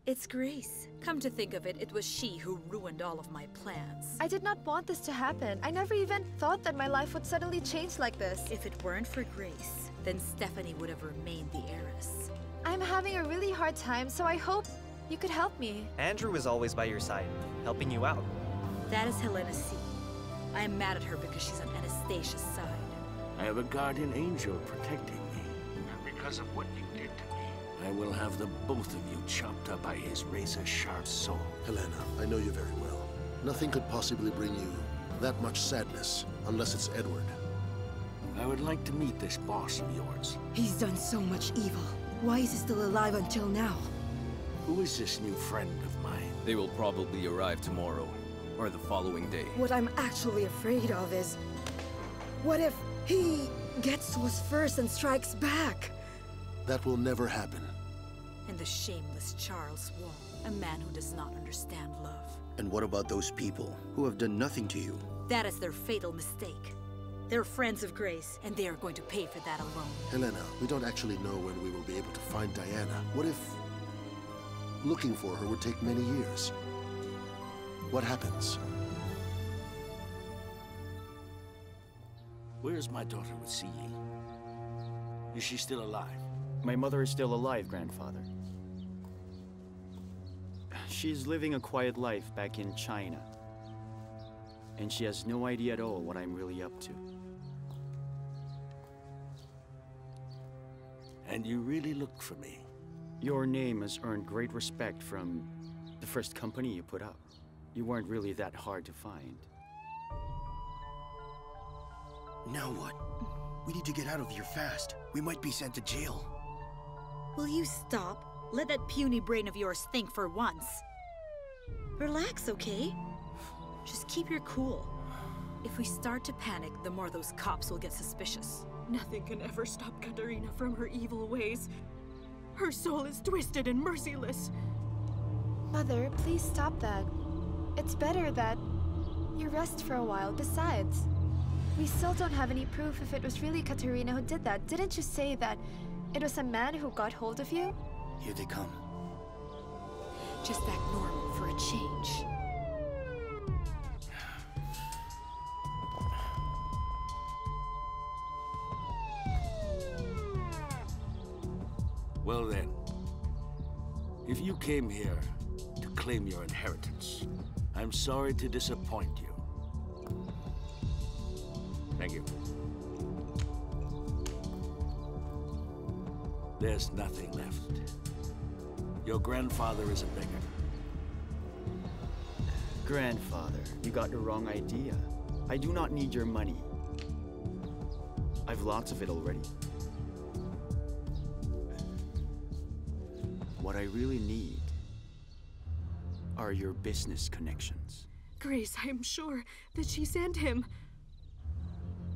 It's Grace. Come to think of it, it was she who ruined all of my plans. I did not want this to happen. I never even thought that my life would suddenly change like this. If it weren't for Grace, then Stephanie would have remained the heiress. I'm having a really hard time, so I hope you could help me. Andrew is always by your side, helping you out. That is Helena C. I am mad at her because she's on Anastasia's side. I have a guardian angel protecting me. And because of what you did to me, I will have the both of you chopped up by his razor-sharp sword. Helena, I know you very well. Nothing could possibly bring you that much sadness, unless it's Edward. I would like to meet this boss of yours. He's done so much evil. Why is he still alive until now? Who is this new friend of mine? They will probably arrive tomorrow, or the following day. What I'm actually afraid of is... what if he gets to us first and strikes back? That will never happen. And the shameless Charles Wong, a man who does not understand love. And what about those people who have done nothing to you? That is their fatal mistake. They're friends of Grace, and they are going to pay for that alone. Helena, we don't actually know when we will be able to find Diana. What if looking for her would take many years? What happens? Where is my daughter with Siyi? Is she still alive? My mother is still alive, grandfather. She's living a quiet life back in China. And she has no idea at all what I'm really up to. And you really looked for me? Your name has earned great respect from the first company you put up. You weren't really that hard to find. Now what? We need to get out of here fast. We might be sent to jail. Will you stop? Let that puny brain of yours think for once. Relax, okay? Just keep your cool. If we start to panic, the more those cops will get suspicious. Nothing can ever stop Katarina from her evil ways. Her soul is twisted and merciless. Mother, please stop that. It's better that you rest for a while. Besides, we still don't have any proof if it was really Katarina who did that. Didn't you say that it was a man who got hold of you? Here they come. Just act normal for a change. Well then, if you came here to claim your inheritance, I'm sorry to disappoint you. Thank you. There's nothing left. Your grandfather is a beggar. Grandfather, you got the wrong idea. I do not need your money. I've lots of it already. What I really need are your business connections. Grace, I'm sure that she sent him.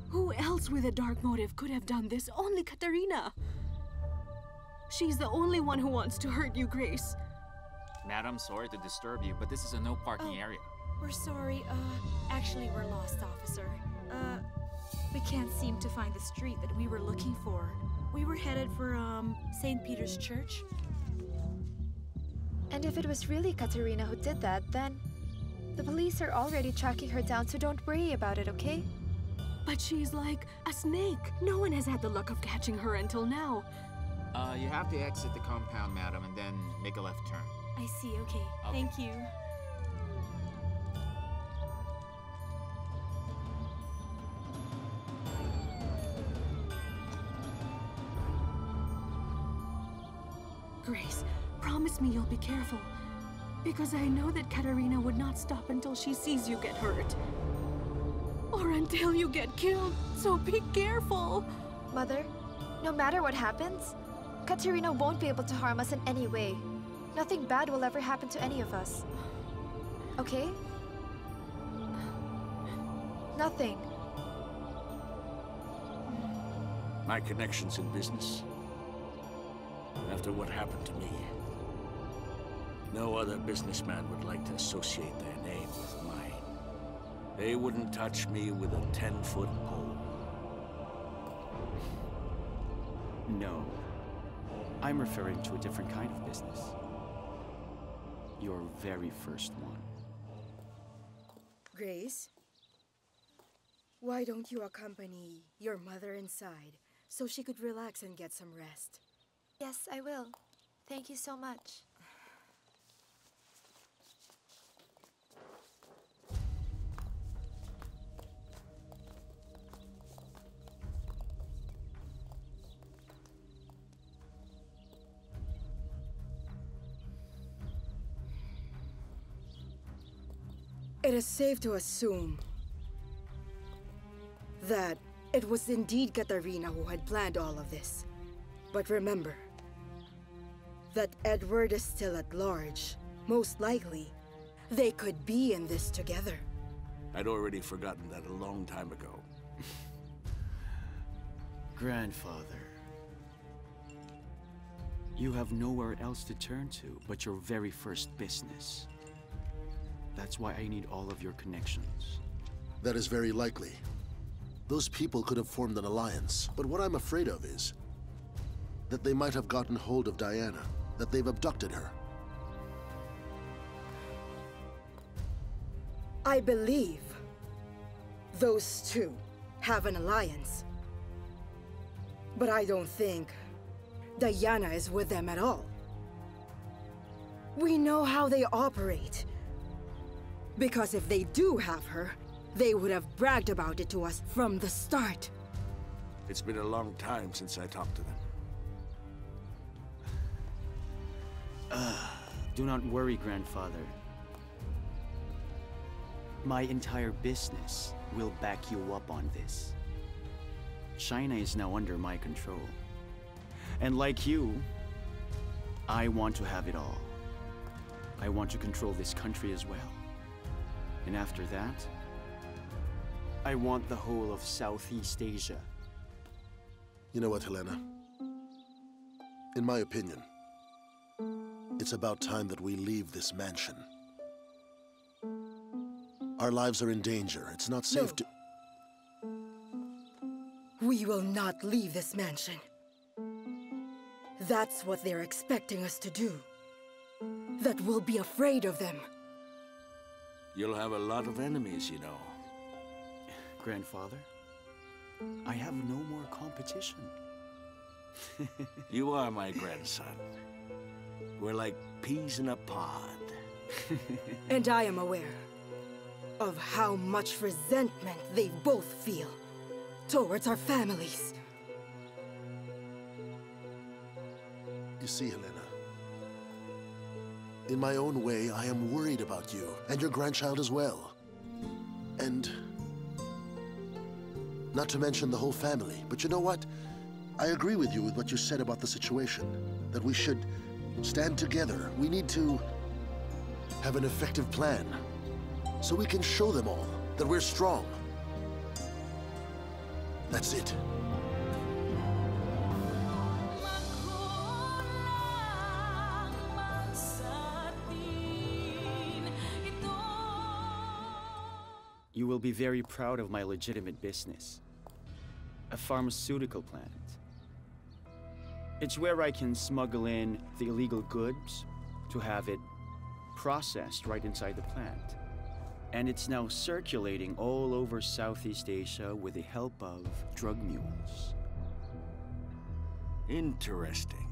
Who else with a dark motive could have done this? Only Katarina. She's the only one who wants to hurt you, Grace. Madam, sorry to disturb you, but this is a no parking area. We're sorry, actually we're lost, officer. We can't seem to find the street that we were looking for. We were headed for, St. Peter's Church. And if it was really Katarina who did that, then the police are already tracking her down, so don't worry about it, okay? But she's like a snake. No one has had the luck of catching her until now. You have to exit the compound, madam, and then make a left turn. I see, okay. Thank you. Grace, promise me you'll be careful. Because I know that Katarina would not stop until she sees you get hurt. Or until you get killed, so be careful. Mother, no matter what happens, Katarina won't be able to harm us in any way. Nothing bad will ever happen to any of us. Okay? Nothing. My connections in business. After what happened to me, no other businessman would like to associate their name with mine. They wouldn't touch me with a 10-foot pole. No. I'm referring to a different kind of business. Your very first one. Grace, why don't you accompany your mother inside so she could relax and get some rest? Yes, I will. Thank you so much. It is safe to assume that it was indeed Katarina who had planned all of this. But remember that Edward is still at large. Most likely, they could be in this together. I'd already forgotten that a long time ago. Grandfather, you have nowhere else to turn to but your very first business. That's why I need all of your connections. That is very likely. Those people could have formed an alliance, but what I'm afraid of is that they might have gotten hold of Diana, that they've abducted her. I believe those two have an alliance. But I don't think Diana is with them at all. We know how they operate. Because if they do have her, they would have bragged about it to us from the start. It's been a long time since I talked to them. Do not worry, Grandfather. My entire business will back you up on this. China is now under my control. And like you, I want to have it all. I want to control this country as well. And after that, I want the whole of Southeast Asia. You know what, Helena? In my opinion, it's about time that we leave this mansion. Our lives are in danger. It's not safe to... We will not leave this mansion. That's what they're expecting us to do. That we'll be afraid of them. You'll have a lot of enemies, you know. Grandfather, I have no more competition. You are my grandson. We're like peas in a pod. And I am aware of how much resentment they both feel towards our families. You see, Helena, in my own way, I am worried about you and your grandchild as well. And not to mention the whole family. But you know what? I agree with you with what you said about the situation. That we should stand together. We need to have an effective plan. So we can show them all that we're strong. That's it. You will be very proud of my legitimate business. A pharmaceutical plant. It's where I can smuggle in the illegal goods to have it processed right inside the plant. And it's now circulating all over Southeast Asia with the help of drug mules. Interesting.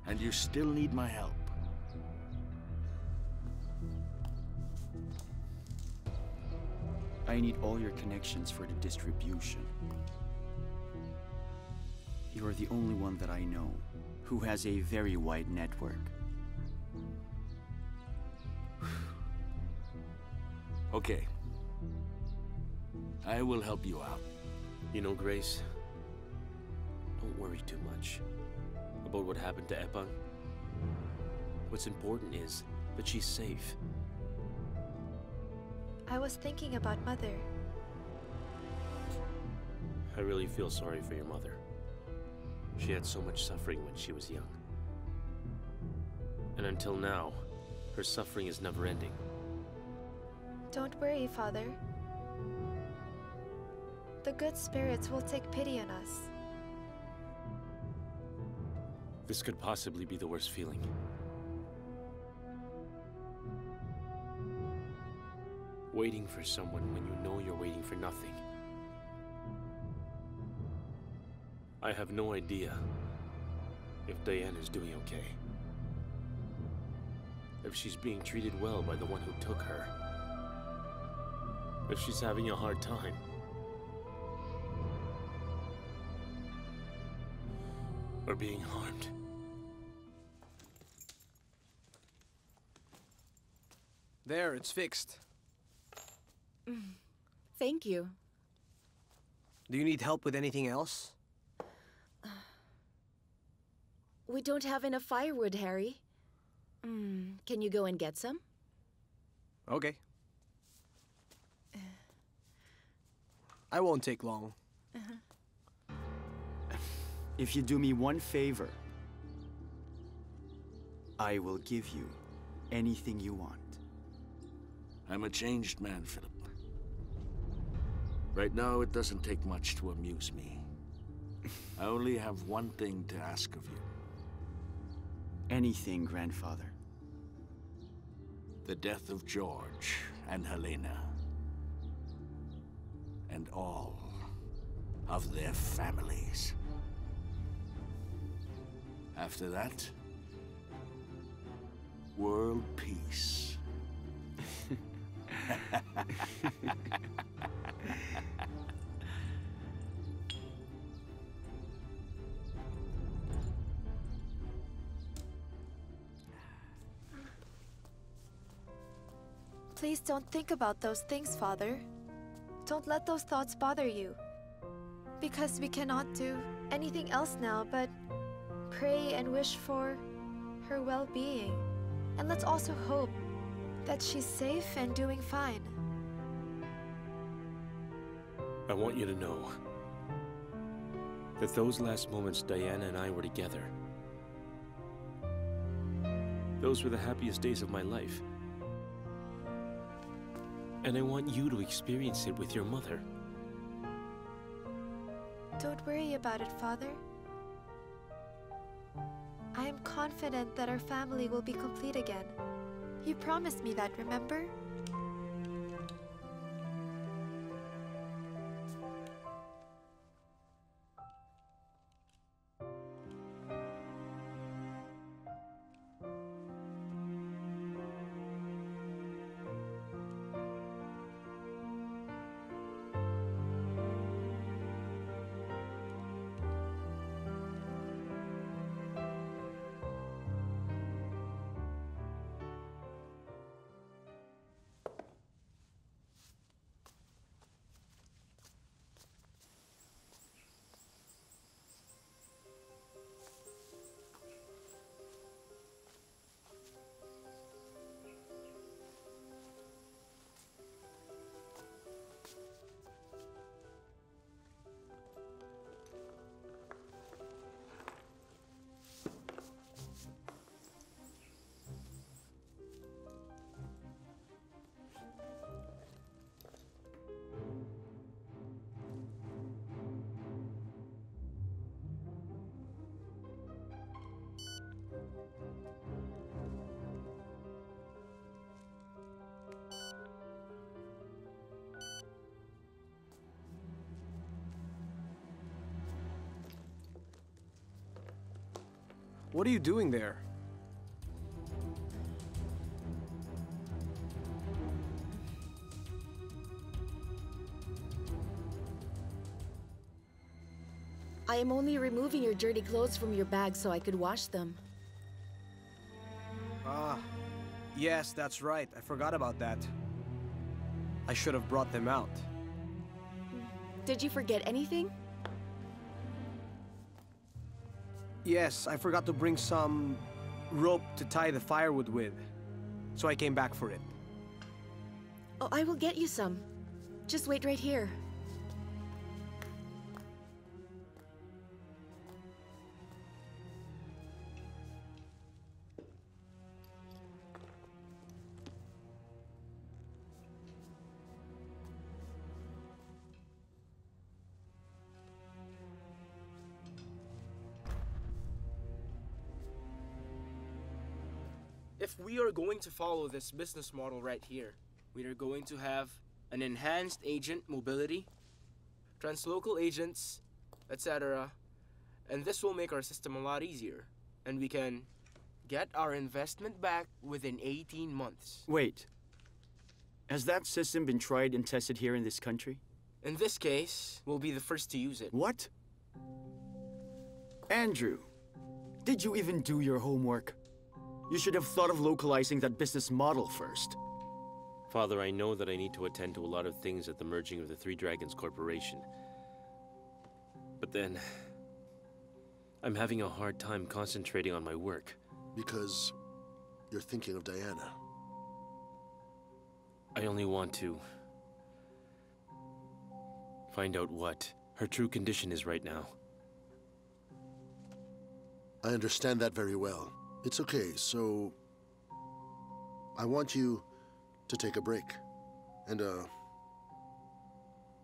And you still need my help. I need all your connections for the distribution. You are the only one that I know who has a very wide network. Okay. I will help you out. You know, Grace, don't worry too much about what happened to Epang. What's important is that she's safe. I was thinking about Mother. I really feel sorry for your mother. She had so much suffering when she was young. And until now, her suffering is never ending. Don't worry, Father. The good spirits will take pity on us. This could possibly be the worst feeling. Waiting for someone when you know you're waiting for nothing. I have no idea if Diana's doing okay. If she's being treated well by the one who took her. If she's having a hard time. Or being harmed. There, it's fixed. Thank you. Do you need help with anything else? We don't have enough firewood, Harry. Can you go and get some? Okay. I won't take long. If you do me one favor, I will give you anything you want. I'm a changed man, Philip. Right now, it doesn't take much to amuse me. I only have one thing to ask of you. Anything, grandfather. The death of George and Helena. And all of their families. After that, world peace. Please don't think about those things, Father. Don't let those thoughts bother you. Because we cannot do anything else now but pray and wish for her well-being. And let's also hope that she's safe and doing fine. I want you to know that those last moments Diana and I were together, those were the happiest days of my life. And I want you to experience it with your mother. Don't worry about it, Father. I am confident that our family will be complete again. You promised me that, remember? What are you doing there? I am only removing your dirty clothes from your bag so I could wash them. Ah, yes, that's right. I forgot about that. I should have brought them out. Did you forget anything? Yes, I forgot to bring some rope to tie the firewood with. So I came back for it. Oh, I will get you some. Just wait right here. If we are going to follow this business model right here, we are going to have an enhanced agent mobility, translocal agents, etc. And this will make our system a lot easier. And we can get our investment back within 18 months. Wait. Has that system been tried and tested here in this country? In this case, we'll be the first to use it. What? Andrew, did you even do your homework? You should have thought of localizing that business model first. Father, I know that I need to attend to a lot of things at the merging of the Three Dragons Corporation. But then, I'm having a hard time concentrating on my work. Because you're thinking of Diana. I only want to find out what her true condition is right now. I understand that very well. It's okay, so I want you to take a break and,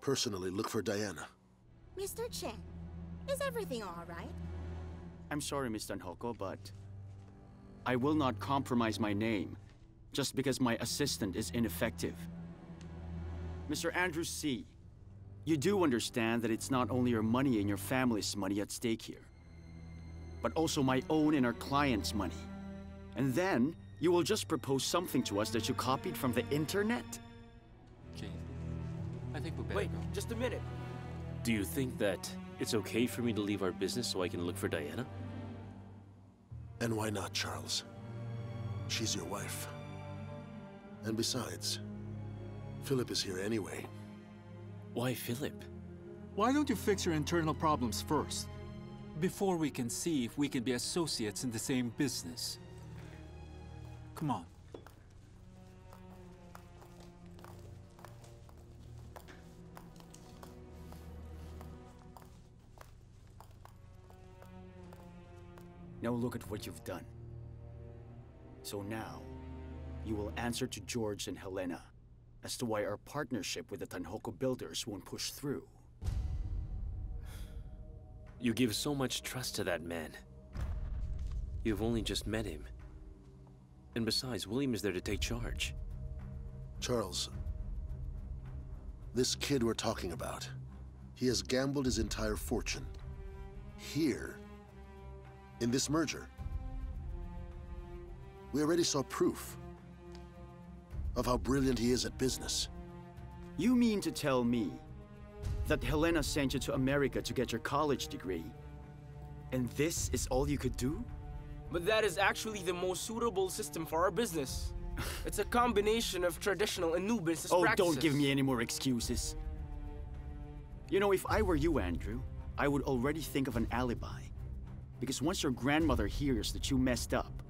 personally look for Diana. Mr. Cheng, is everything all right? I'm sorry, Miss Tanhoko, but I will not compromise my name just because my assistant is ineffective. Mr. Andrew C., you do understand that it's not only your money and your family's money at stake here, but also my own and our client's money. And then, you will just propose something to us that you copied from the internet? Jane, I think we're better. Wait, just a minute. Do you think that it's okay for me to leave our business so I can look for Diana? And why not, Charles? She's your wife. And besides, Philip is here anyway. Why Philip? Why don't you fix your internal problems first, before we can see if we can be associates in the same business? Come on. Now look at what you've done. So now, you will answer to George and Helena as to why our partnership with the Tanhoko builders won't push through. You give so much trust to that man. You've only just met him. And besides, William is there to take charge. Charles, this kid we're talking about, he has gambled his entire fortune. Here, in this merger. We already saw proof of how brilliant he is at business. You mean to tell me that Helena sent you to America to get your college degree, and this is all you could do? But that is actually the most suitable system for our business. It's a combination of traditional and new business practices. Oh, don't give me any more excuses. You know, if I were you, Andrew, I would already think of an alibi. Because once your grandmother hears that you messed up,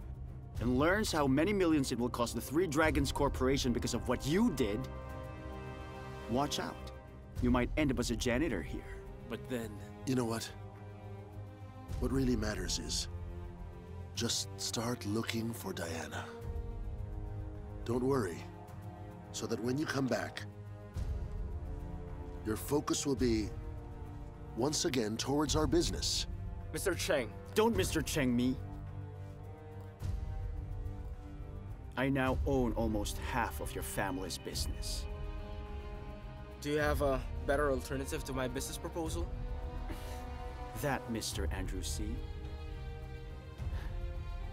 and learns how many millions it will cost the Three Dragons Corporation because of what you did, watch out. You might end up as a janitor here. But then... You know what? What really matters is just start looking for Diana. Don't worry, so that when you come back, your focus will be once again towards our business. Mr. Cheng. Don't Mr. Cheng me. I now own almost half of your family's business. Do you have a better alternative to my business proposal? That, Mr. Andrew C.,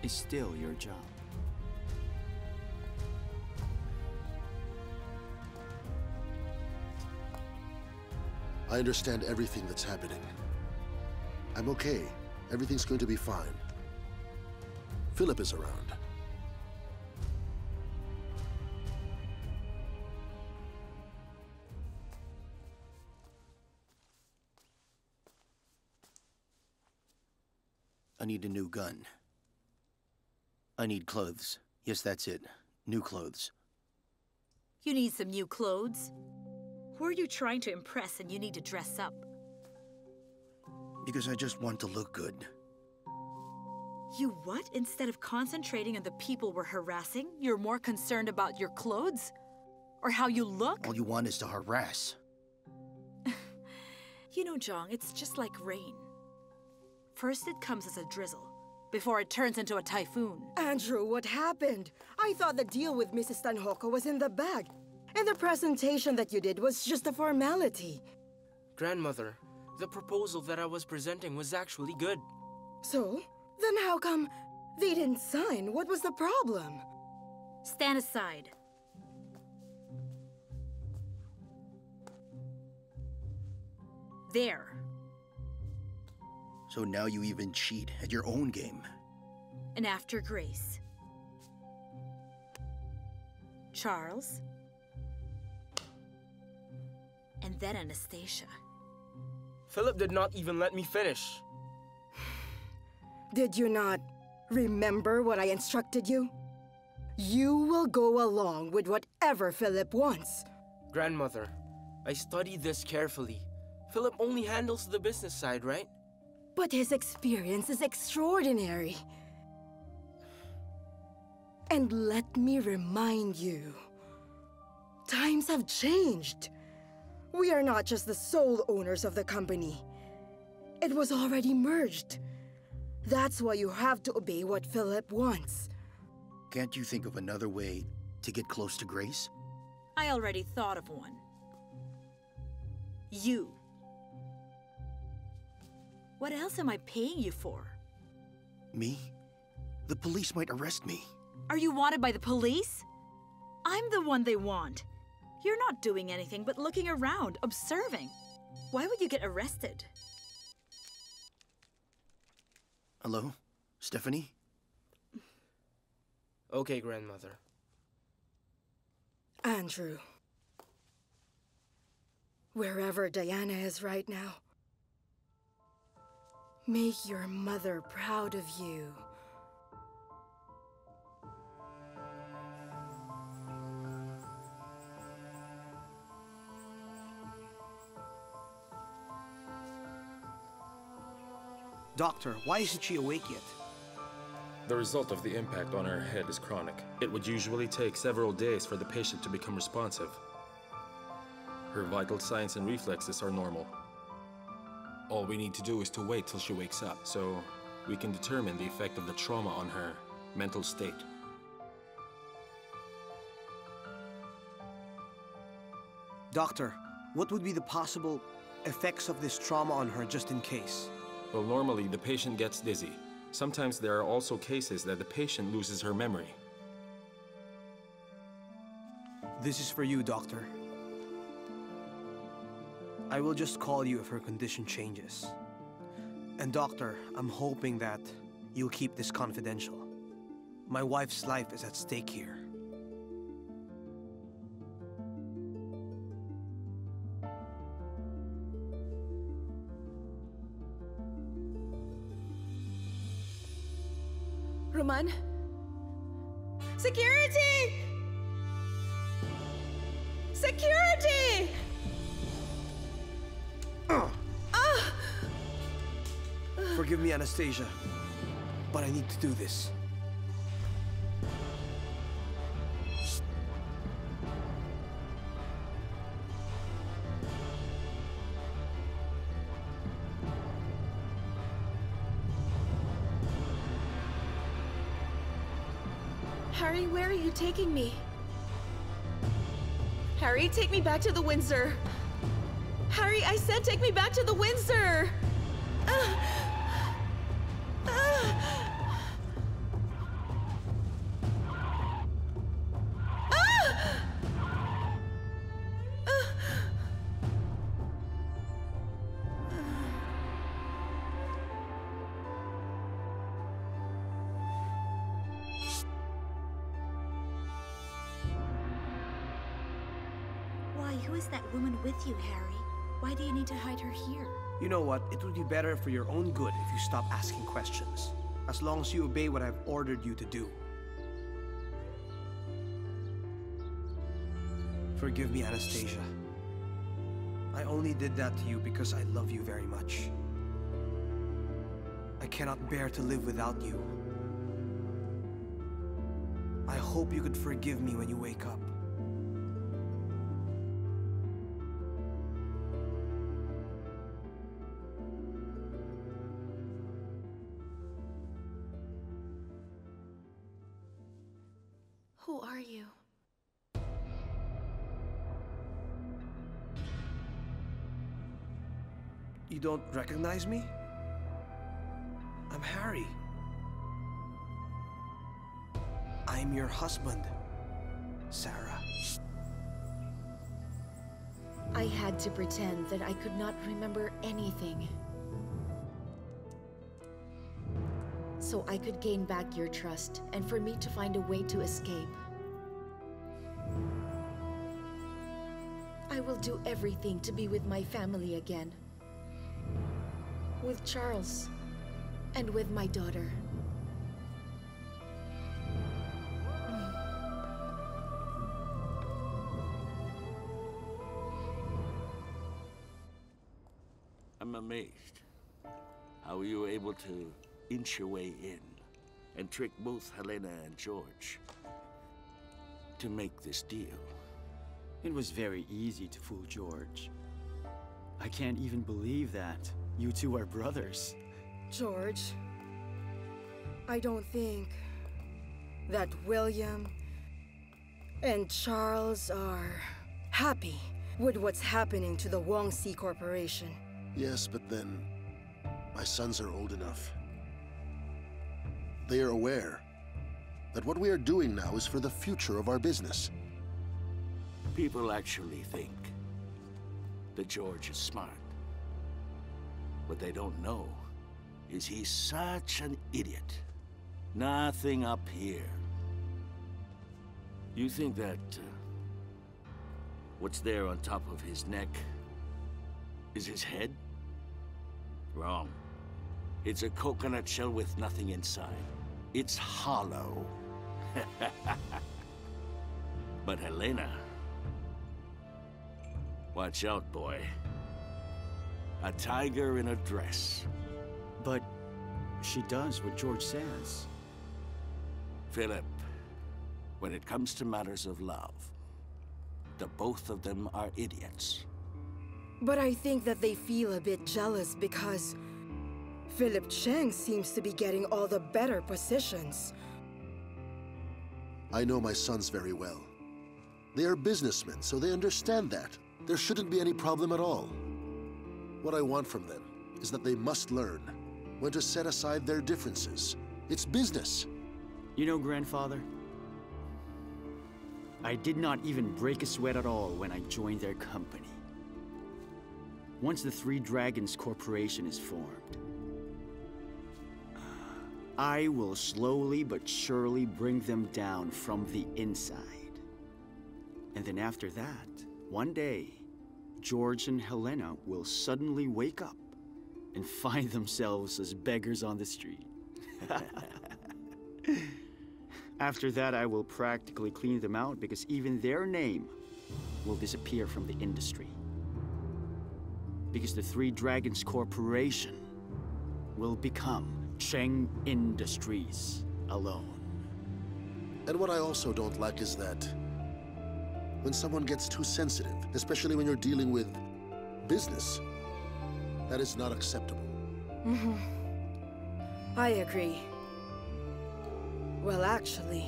is still your job. I understand everything that's happening. I'm okay. Everything's going to be fine. Philip is around. I need a new gun. I need clothes. Yes, that's it. New clothes. You need some new clothes? Who are you trying to impress and you need to dress up? Because I just want to look good. You what? Instead of concentrating on the people we're harassing, you're more concerned about your clothes? Or how you look? All you want is to harass. You know, Jong, it's just like rain. First it comes as a drizzle, before it turns into a typhoon. Andrew, what happened? I thought the deal with Mrs. Tanhoko was in the bag. And the presentation that you did was just a formality. Grandmother, the proposal that I was presenting was actually good. So? Then how come they didn't sign? What was the problem? Stand aside. There. So now you even cheat at your own game. And after Grace. Charles. And then Anastasia. Philip did not even let me finish. Did you not remember what I instructed you? You will go along with whatever Philip wants. Grandmother, I studied this carefully. Philip only handles the business side, right? But his experience is extraordinary. And let me remind you, times have changed. We are not just the sole owners of the company. It was already merged. That's why you have to obey what Philip wants. Can't you think of another way to get close to Grace? I already thought of one. You. What else am I paying you for? Me? The police might arrest me. Are you wanted by the police? I'm the one they want. You're not doing anything but looking around, observing. Why would you get arrested? Hello? Stephanie? Okay, Grandmother. Andrew. Wherever Diana is right now, make your mother proud of you. Doctor, why isn't she awake yet? The result of the impact on her head is chronic. It would usually take several days for the patient to become responsive. Her vital signs and reflexes are normal. All we need to do is to wait till she wakes up, so we can determine the effect of the trauma on her mental state. Doctor, what would be the possible effects of this trauma on her just in case? Well, normally the patient gets dizzy. Sometimes there are also cases that the patient loses her memory. This is for you, Doctor. I will just call you if her condition changes. And Doctor, I'm hoping that you'll keep this confidential. My wife's life is at stake here. Roman? Security! Security! Forgive me, Anastasia, but I need to do this. Harry, where are you taking me? Harry, take me back to the Windsor. Harry, I said take me back to the Windsor! Why, who is that woman with you, Harry? Why do you need to hide her here? You know what? It would be better for your own good if you stop asking questions. As long as you obey what I've ordered you to do. Forgive me, Anastasia. I only did that to you because I love you very much. I cannot bear to live without you. I hope you could forgive me when you wake up. Who are you? You don't recognize me? I'm Harry. I'm your husband, Sarah. I had to pretend that I could not remember anything, so I could gain back your trust and for me to find a way to escape. I will do everything to be with my family again. With Charles and with my daughter. I'm amazed. How were you able to inch your way in and trick both Helena and George to make this deal? It was very easy to fool George. I can't even believe that you two are brothers. George, I don't think that William and Charles are happy with what's happening to the Wong C Corporation. Yes, but then my sons are old enough. They are aware that what we are doing now is for the future of our business. People actually think that George is smart. What they don't know is he's such an idiot. Nothing up here. You think that what's there on top of his neck is his head? Wrong. It's a coconut shell with nothing inside. It's hollow. But Helena... Watch out, boy. A tiger in a dress. But she does what George says. Philip, when it comes to matters of love, the both of them are idiots. But I think that they feel a bit jealous because Philip Cheng seems to be getting all the better positions. I know my sons very well. They are businessmen, so they understand that. There shouldn't be any problem at all. What I want from them is that they must learn when to set aside their differences. It's business. You know, Grandfather, I did not even break a sweat at all when I joined their company. Once the Three Dragons Corporation is formed, I will slowly but surely bring them down from the inside. And then after that, one day, George and Helena will suddenly wake up and find themselves as beggars on the street. After that, I will practically clean them out because even their name will disappear from the industry. Because the Three Dragons Corporation will become Cheng Industries alone. And what I also don't like is that when someone gets too sensitive, especially when you're dealing with business, that is not acceptable. I agree. Well, actually,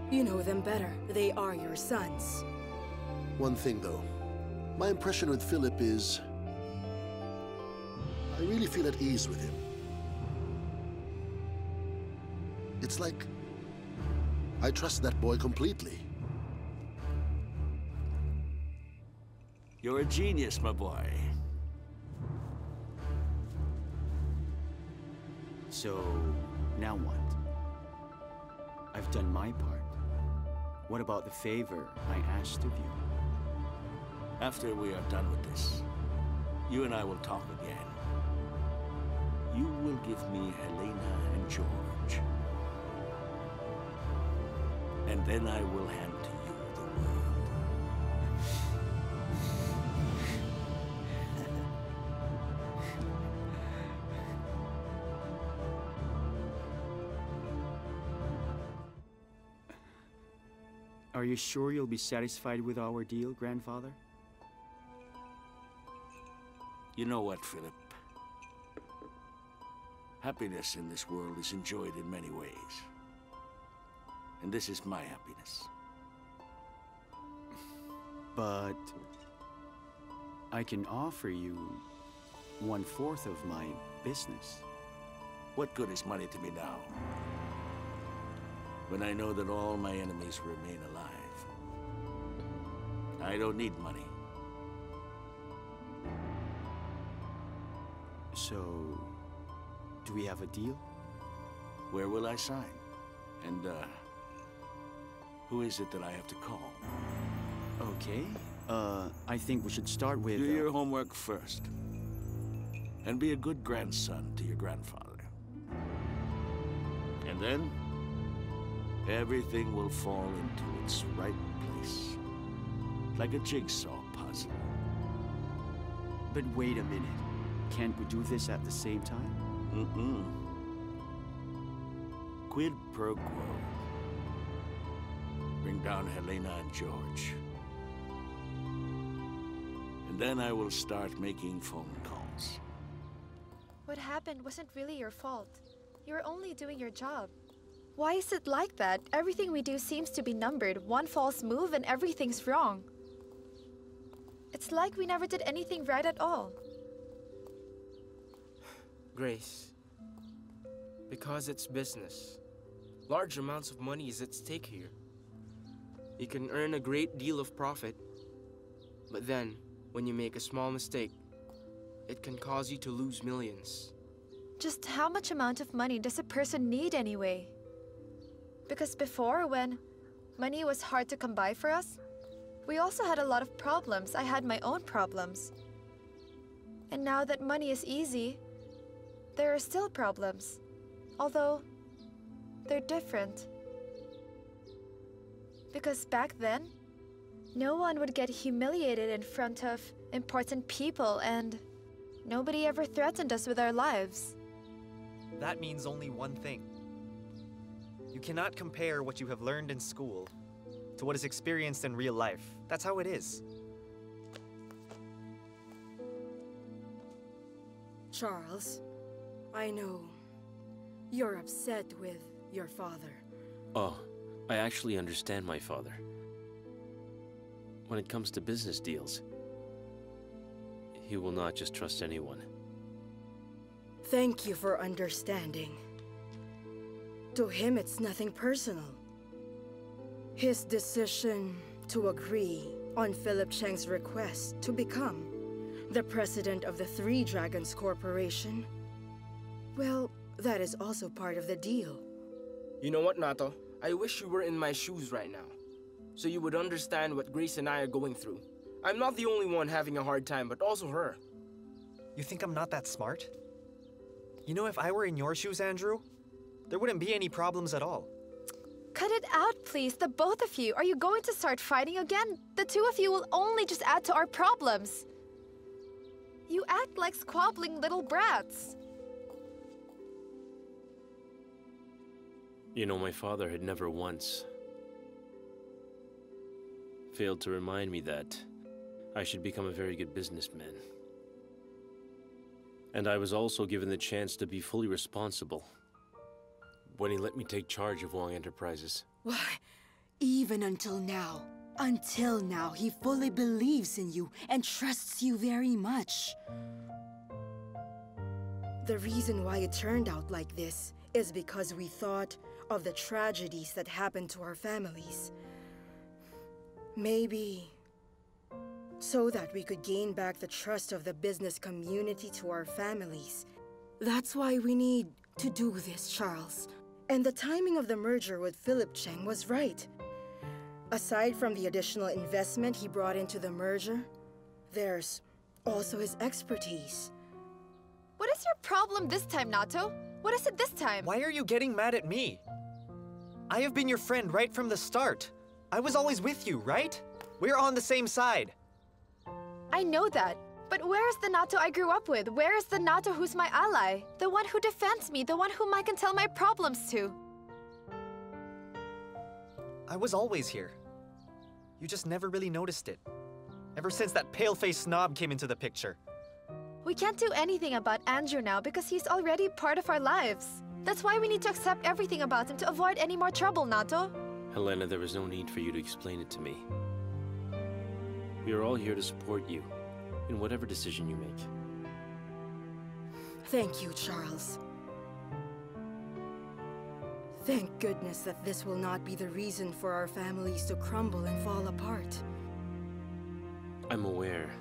you know them better. They are your sons. One thing, though. My impression with Philip is I really feel at ease with him. It's like I trust that boy completely. You're a genius, my boy. So, now what? I've done my part. What about the favor I asked of you? After we are done with this, you and I will talk again. You will give me Helena and George. And then I will hand to you the world. Are you sure you'll be satisfied with our deal, Grandfather? You know what, Philip? Happiness in this world is enjoyed in many ways. And this is my happiness. But I can offer you 1/4 of my business. What good is money to me now? When I know that all my enemies remain alive. I don't need money. So, do we have a deal? Where will I sign? And, who is it that I have to call? Okay, I think we should start with... Do your homework first. And be a good grandson to your grandfather. And then, everything will fall into its right place. Like a jigsaw puzzle. But wait a minute. Can't we do this at the same time? Quid pro quo. Bring down Helena and George. And then I will start making phone calls. What happened wasn't really your fault. You were only doing your job. Why is it like that? Everything we do seems to be numbered. One false move and everything's wrong. It's like we never did anything right at all. Grace, because it's business, large amounts of money is at stake here. You can earn a great deal of profit, but then, when you make a small mistake, it can cause you to lose millions. Just how much amount of money does a person need anyway? Because before, when money was hard to come by for us, we also had a lot of problems. I had my own problems. And now that money is easy, there are still problems. Although, they're different. Because back then, no one would get humiliated in front of important people, and nobody ever threatened us with our lives. That means only one thing. You cannot compare what you have learned in school to what is experienced in real life. That's how it is. Charles, I know you're upset with your father. Oh, I actually understand my father. When it comes to business deals, he will not just trust anyone. Thank you for understanding. To him, it's nothing personal. His decision to agree on Philip Cheng's request to become the president of the Three Dragons Corporation, well, that is also part of the deal. You know what, Nato? I wish you were in my shoes right now, so you would understand what Grace and I are going through. I'm not the only one having a hard time, but also her. You think I'm not that smart? You know, if I were in your shoes, Andrew, there wouldn't be any problems at all. Cut it out, please, the both of you. Are you going to start fighting again? The two of you will only just add to our problems. You act like squabbling little brats. You know, my father had never once failed to remind me that I should become a very good businessman. And I was also given the chance to be fully responsible when he let me take charge of Wong Enterprises. Why, even until now, he fully believes in you and trusts you very much. The reason why it turned out like this is because we thought of the tragedies that happened to our families. Maybe so that we could gain back the trust of the business community to our families. That's why we need to do this, Charles. And the timing of the merger with Philip Cheng was right. Aside from the additional investment he brought into the merger, there's also his expertise. What is your problem this time, Nato? What is it this time? Why are you getting mad at me? I have been your friend right from the start. I was always with you, right? We're on the same side. I know that. But where is the Nato I grew up with? Where is the Nato who's my ally? The one who defends me, the one whom I can tell my problems to. I was always here. You just never really noticed it. Ever since that pale-faced snob came into the picture. We can't do anything about Andrew now because he's already part of our lives. That's why we need to accept everything about him to avoid any more trouble, Nato. Helena, there was no need for you to explain it to me. We are all here to support you, in whatever decision you make. Thank you, Charles. Thank goodness that this will not be the reason for our families to crumble and fall apart. I'm aware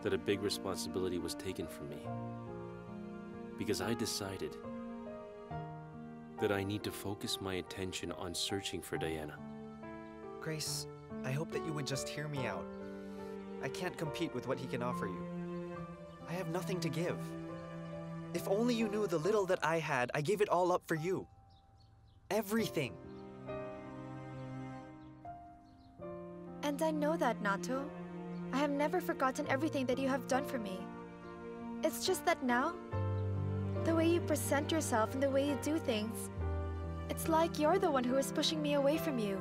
that a big responsibility was taken from me. Because I decided that I need to focus my attention on searching for Diana. Grace, I hope that you would just hear me out. I can't compete with what he can offer you. I have nothing to give. If only you knew the little that I had, I gave it all up for you. Everything. And I know that, Nato. I have never forgotten everything that you have done for me. It's just that now, the way you present yourself and the way you do things, it's like you're the one who is pushing me away from you.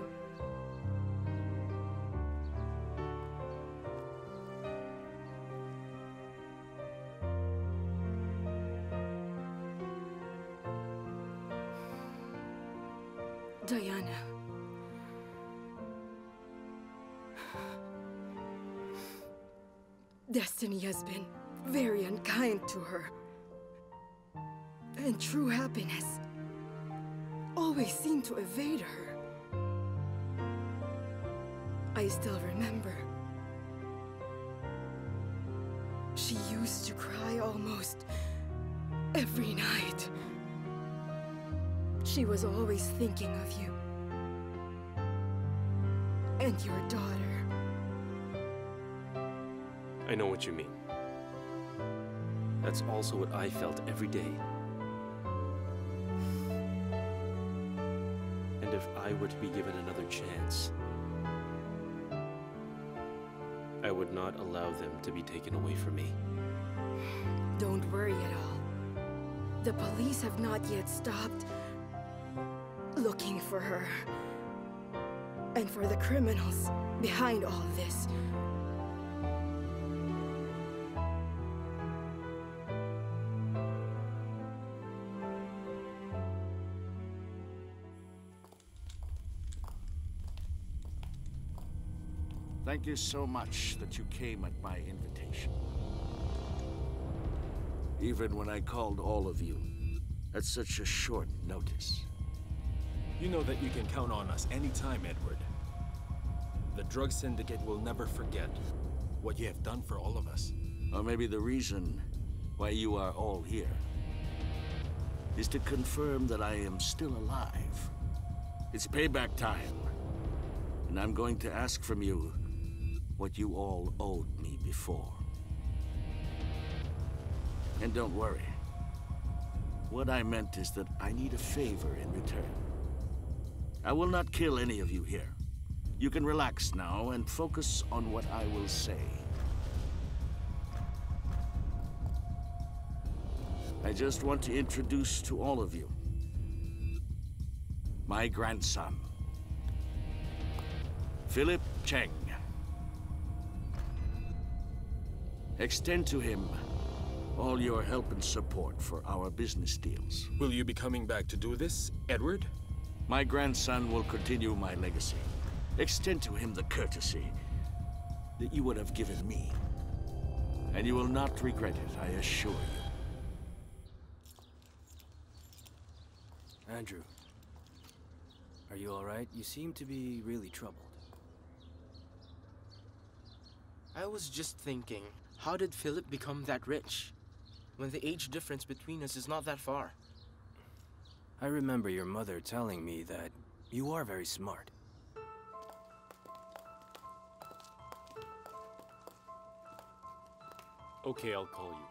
Diana. Destiny has been very unkind to her. And true happiness always seemed to evade her. I still remember. She used to cry almost every night. She was always thinking of you. And your daughter. I know what you mean. That's also what I felt every day. And if I were to be given another chance, I would not allow them to be taken away from me. Don't worry at all. The police have not yet stopped looking for her. And for the criminals behind all this. Thank you so much that you came at my invitation. Even when I called all of you at such a short notice. You know that you can count on us anytime, Edward. The drug syndicate will never forget what you have done for all of us. Or maybe the reason why you are all here is to confirm that I am still alive. It's payback time, and I'm going to ask from you what you all owed me before. And don't worry. What I meant is that I need a favor in return. I will not kill any of you here. You can relax now and focus on what I will say. I just want to introduce to all of you my grandson, Philip Cheng. Extend to him all your help and support for our business deals. Will you be coming back to do this, Edward? My grandson will continue my legacy. Extend to him the courtesy that you would have given me. And you will not regret it, I assure you. Andrew, are you all right? You seem to be really troubled. I was just thinking, how did Philip become that rich? When the age difference between us is not that far. I remember your mother telling me that you are very smart. Okay, I'll call you.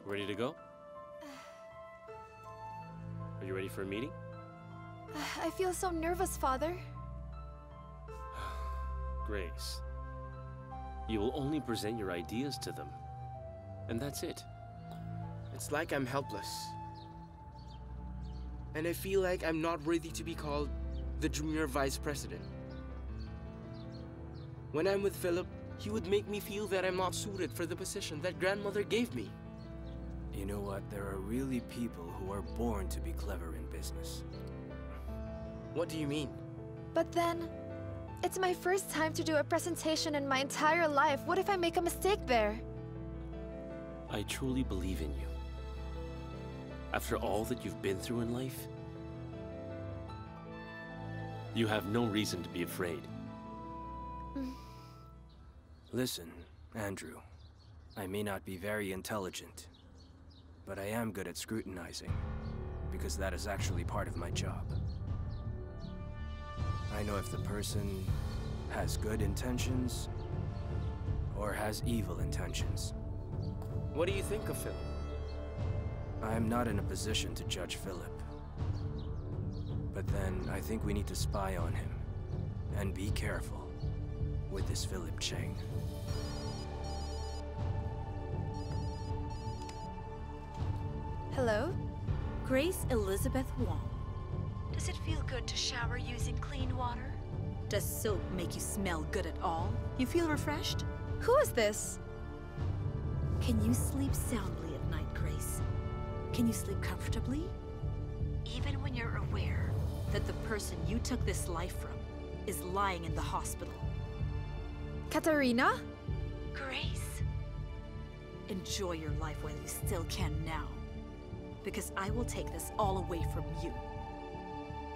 Ready to go? Are you ready for a meeting? I feel so nervous, Father. Grace, you will only present your ideas to them. And that's it. It's like I'm helpless. And I feel like I'm not worthy to be called the junior vice president. When I'm with Philip, he would make me feel that I'm not suited for the position that grandmother gave me. You know what? There are really people who are born to be clever in business. What do you mean? But then, It's my first time to do a presentation in my entire life. What if I make a mistake there? I truly believe in you. After all that you've been through in life, you have no reason to be afraid. Listen, Andrew. I may not be very intelligent, but I am good at scrutinizing, because that is actually part of my job. I know if the person has good intentions or has evil intentions. What do you think of Philip? I am not in a position to judge Philip. But then I think we need to spy on him and be careful with this Philip Cheng. Hello? Grace Elizabeth Wong. Does it feel good to shower using clean water? Does soap make you smell good at all? You feel refreshed? Who is this? Can you sleep soundly at night, Grace? Can you sleep comfortably? Even when you're aware that the person you took this life from is lying in the hospital. Katarina? Grace. Enjoy your life while you still can now. Because I will take this all away from you.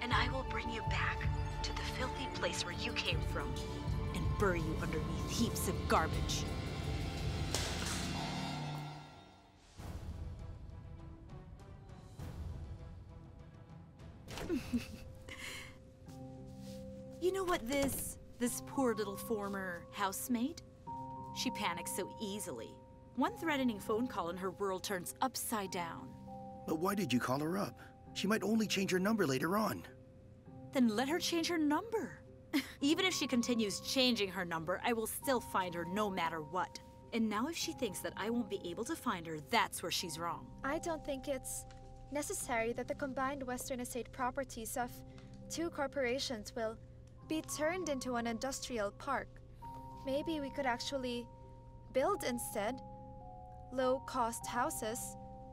And I will bring you back to the filthy place where you came from and bury you underneath heaps of garbage. You know what this poor little former housemate? She panics so easily. One threatening phone call and her world turns upside down. But why did you call her up? She might only change her number later on. Then let her change her number. Even if she continues changing her number, I will still find her no matter what. And now if she thinks that I won't be able to find her, that's where she's wrong. I don't think it's necessary that the combined Western estate properties of two corporations will be turned into an industrial park. Maybe we could actually build instead low-cost houses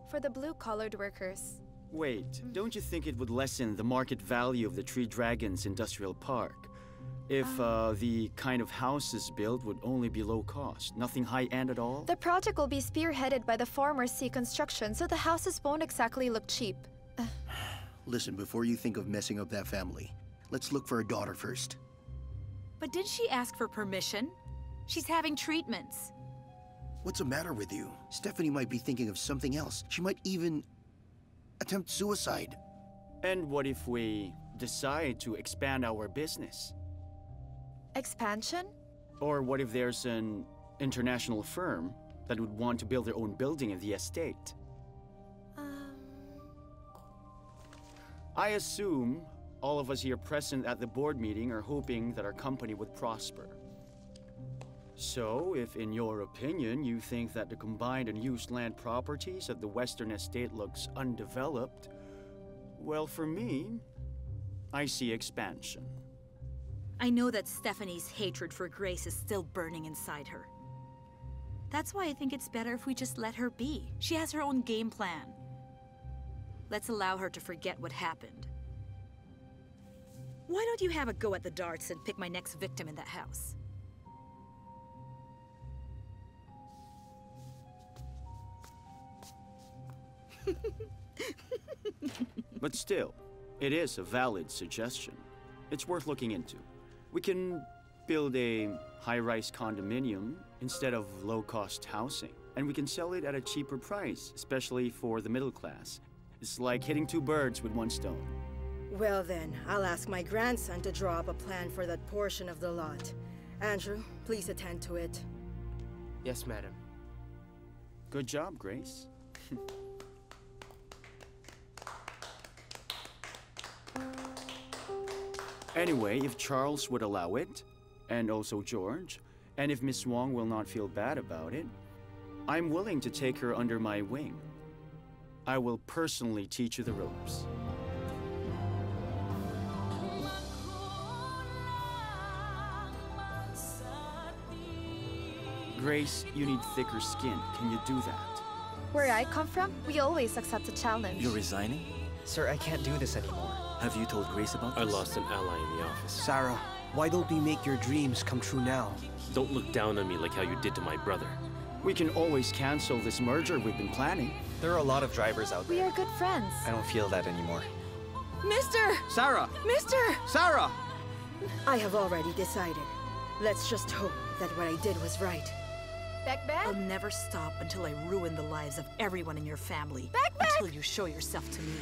for the blue-collared workers. Wait, don't you think it would lessen the market value of the Three Dragons Industrial Park if the kind of houses built would only be low cost, nothing high-end at all? The project will be spearheaded by the former C Construction, so the houses won't exactly look cheap. Listen, before you think of messing up that family, let's look for a daughter first. But did she ask for permission? She's having treatments. What's the matter with you? Stephanie might be thinking of something else. She might even attempt suicide. And what if we decide to expand our business? Expansion? Or what if there's an international firm that would want to build their own building in the estate? I assume all of us here present at the board meeting are hoping that our company would prosper. So, if in your opinion you think that the combined and used land properties of the Western estate looks undeveloped, well, for me, I see expansion. I know that Stephanie's hatred for Grace is still burning inside her. That's why I think it's better if we just let her be. She has her own game plan. Let's allow her to forget what happened. Why don't you have a go at the darts and pick my next victim in that house? But still, it is a valid suggestion. It's worth looking into. We can build a high-rise condominium instead of low-cost housing. And we can sell it at a cheaper price, especially for the middle class. It's like hitting two birds with one stone. Well then, I'll ask my grandson to draw up a plan for that portion of the lot. Andrew, please attend to it. Yes, madam. Good job, Grace. Anyway, if Charles would allow it, and also George, and if Miss Wong will not feel bad about it, I'm willing to take her under my wing. I will personally teach you the ropes. Grace, you need thicker skin. Can you do that? Where I come from, we always accept a challenge. You're resigning? Sir, I can't do this anymore. Have you told Grace about this? I lost an ally in the office. Sarah, why don't we make your dreams come true now? Don't look down on me like how you did to my brother. We can always cancel this merger we've been planning. There are a lot of drivers out there. We are good friends. I don't feel that anymore. Mister! Sarah! Mister! Sarah! I have already decided. Let's just hope that what I did was right. I'll never stop until I ruin the lives of everyone in your family. Until you show yourself to me.